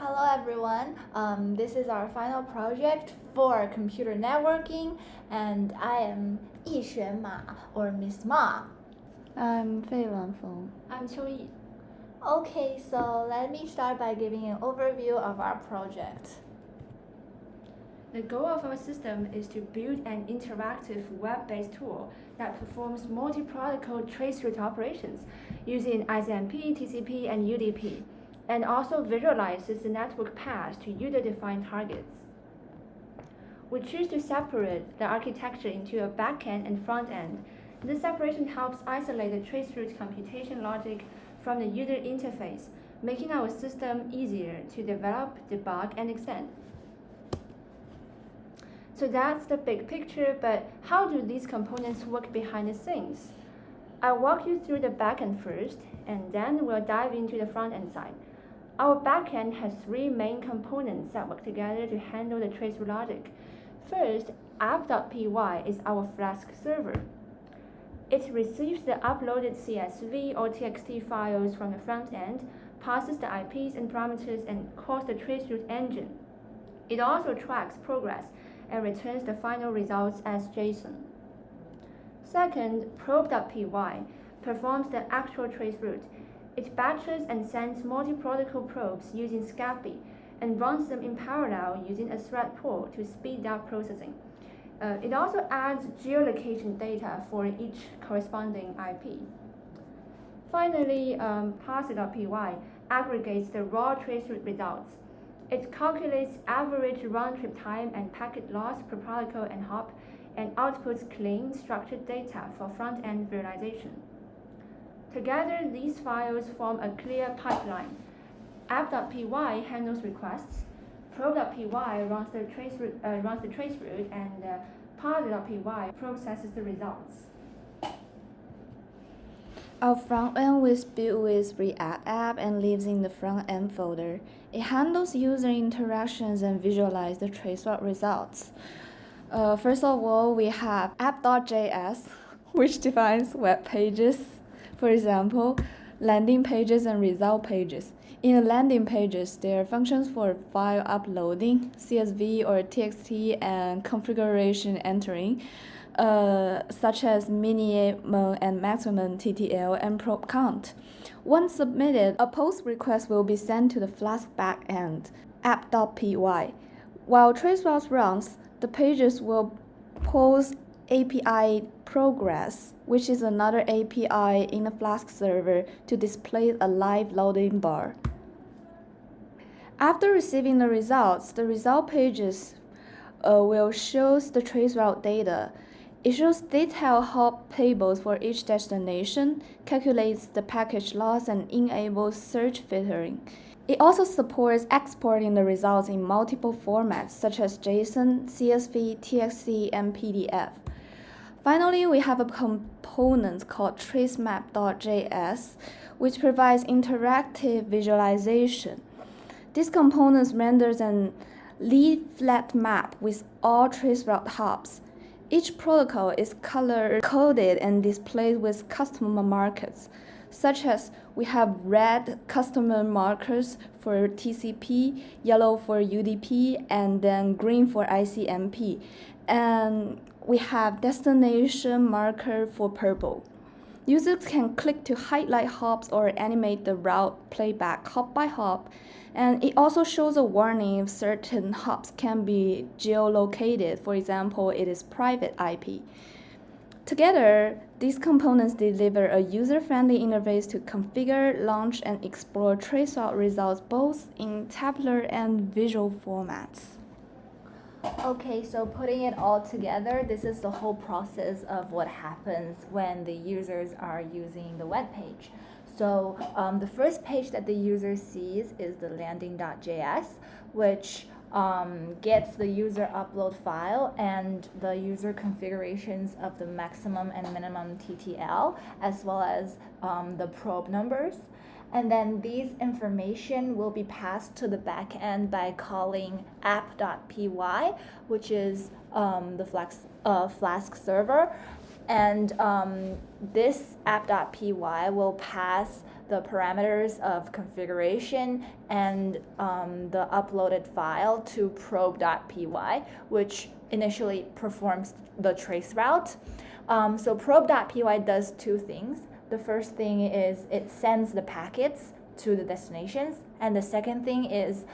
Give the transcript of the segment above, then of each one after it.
Hello everyone, this is our final project for computer networking, and I am Yixuan Ma, or Miss Ma. I'm Feiluan Feng. I'm Qiuyi. Okay, so let me start by giving an overview of our project. The goal of our system is to build an interactive web-based tool that performs multi-protocol traceroute operations using ICMP, TCP, and UDP, and also visualizes the network path to user-defined targets. We choose to separate the architecture into a backend and front-end. This separation helps isolate the traceroute computation logic from the user interface, making our system easier to develop, debug, and extend. So that's the big picture, but how do these components work behind the scenes? I'll walk you through the backend first, and then we'll dive into the front-end side. Our backend has three main components that work together to handle the traceroute logic. First, app.py is our Flask server. It receives the uploaded CSV or TXT files from the front end, passes the IPs and parameters, and calls the traceroute engine. It also tracks progress and returns the final results as JSON. Second, probe.py performs the actual traceroute. It batches and sends multi-protocol probes using SCAPI and runs them in parallel using a thread pool to speed up processing. It also adds geolocation data for each corresponding IP. Finally, parser.py aggregates the raw traceroute results. It calculates average round-trip time and packet loss per protocol and hop, and outputs clean, structured data for front-end visualization. Together, these files form a clear pipeline. App.py handles requests, probe.py runs the traceroute, and parser.py processes the results. Our front end was built with React app and lives in the front end folder. It handles user interactions and visualizes the traceroute results. First of all, we have app.js, which defines web pages. For example, landing pages and result pages. In the landing pages, there are functions for file uploading, CSV or TXT, and configuration entering, such as minimum and maximum TTL and probe count. Once submitted, a post request will be sent to the Flask backend, app.py. While traceroute runs, the pages will post API progress, which is another API in the Flask server to display a live loading bar. After receiving the results, the result pages will show the traceroute data. It shows detailed hop tables for each destination, calculates the package loss, and enables search filtering. It also supports exporting the results in multiple formats such as JSON, CSV, TXT, and PDF. Finally, we have a component called tracemap.js, which provides interactive visualization. This component renders an leaflet map with all traceroute hops. Each protocol is color-coded and displayed with customer markers, such as we have red customer markers for TCP, yellow for UDP, and then green for ICMP. And we have destination marker for purple. Users can click to highlight hops or animate the route playback hop by hop, and it also shows a warning if certain hops can be geolocated. For example, it is private IP. Together, these components deliver a user-friendly interface to configure, launch, and explore traceroute results both in tabular and visual formats. Okay, so putting it all together, this is the whole process of what happens when the users are using the web page. So the first page that the user sees is the landing.js, which gets the user upload file and the user configurations of the maximum and minimum TTL, as well as the probe numbers. And then these information will be passed to the backend by calling app.py, which is the Flask server. And this app.py will pass the parameters of configuration and the uploaded file to probe.py, which initially performs the trace route. So probe.py does two things. The first thing is it sends the packets to the destinations, and the second thing is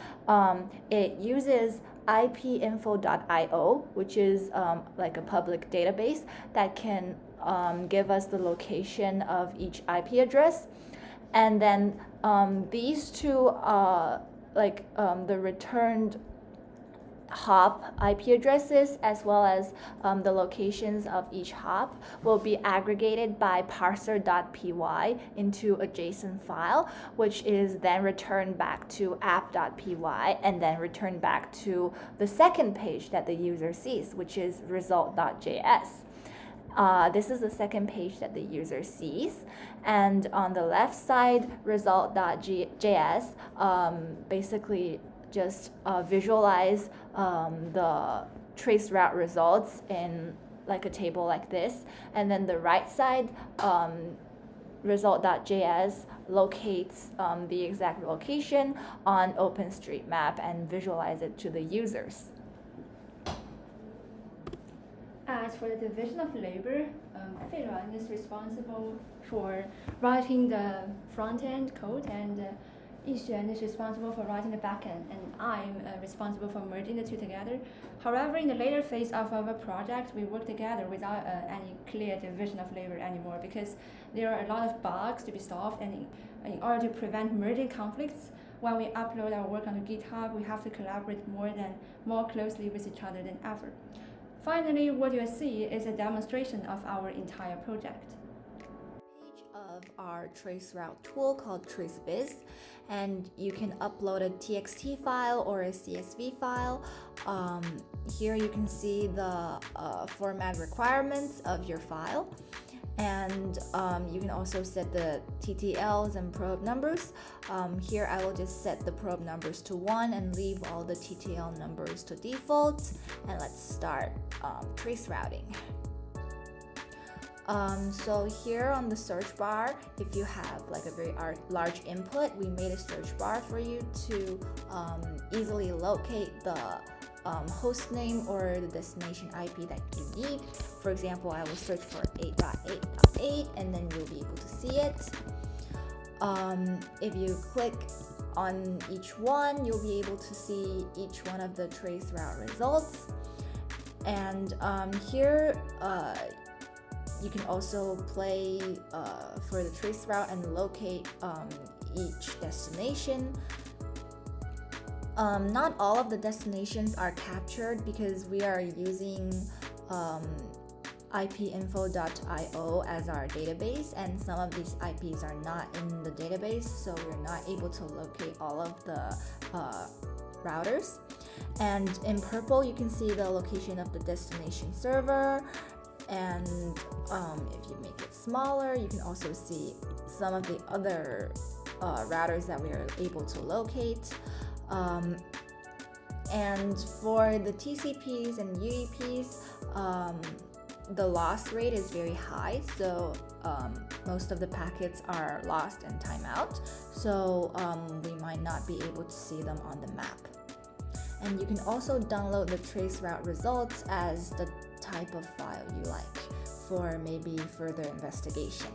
it uses ipinfo.io, which is like a public database that can give us the location of each IP address. And then these two, the returned hop IP addresses as well as the locations of each hop will be aggregated by parser.py into a JSON file, which is then returned back to app.py and then returned back to the second page that the user sees, which is result.js. This is the second page that the user sees, and on the left side, result.js basically just visualize the trace route results in like a table like this, and then the right side, result.js locates the exact location on OpenStreetMap and visualize it to the users. As for the division of labor, Feiluan is responsible for writing the front-end code, and Yixuan is responsible for writing the back-end, and I'm responsible for merging the two together. However, in the later phase of our project, we work together without any clear division of labor anymore, because there are a lot of bugs to be solved, and in order to prevent merging conflicts, when we upload our work onto GitHub, we have to collaborate more closely with each other than ever. Finally, what you'll see is a demonstration of our entire project. Page of our traceroute tool called TraceViz, and you can upload a TXT file or a CSV file. Here you can see the format requirements of your file, and you can also set the TTLs and probe numbers. Here I will just set the probe numbers to 1 and leave all the TTL numbers to default, and let's start trace routing. So here on the search bar, if you have like a very large input, we made a search bar for you to easily locate the host name or the destination IP that you need. For example, I will search for 8.8.8 and then you'll be able to see it. If you click on each one, you'll be able to see each one of the trace route results. And here you can also play for the trace route and locate each destination. Not all of the destinations are captured because we are using ipinfo.io as our database, and some of these IPs are not in the database, so we're not able to locate all of the routers. And in purple, you can see the location of the destination server, and if you make it smaller, you can also see some of the other routers that we are able to locate. And for the TCPs and UDPs, the loss rate is very high, so most of the packets are lost and timeout, so we might not be able to see them on the map. And you can also download the traceroute results as the type of file you like for maybe further investigation.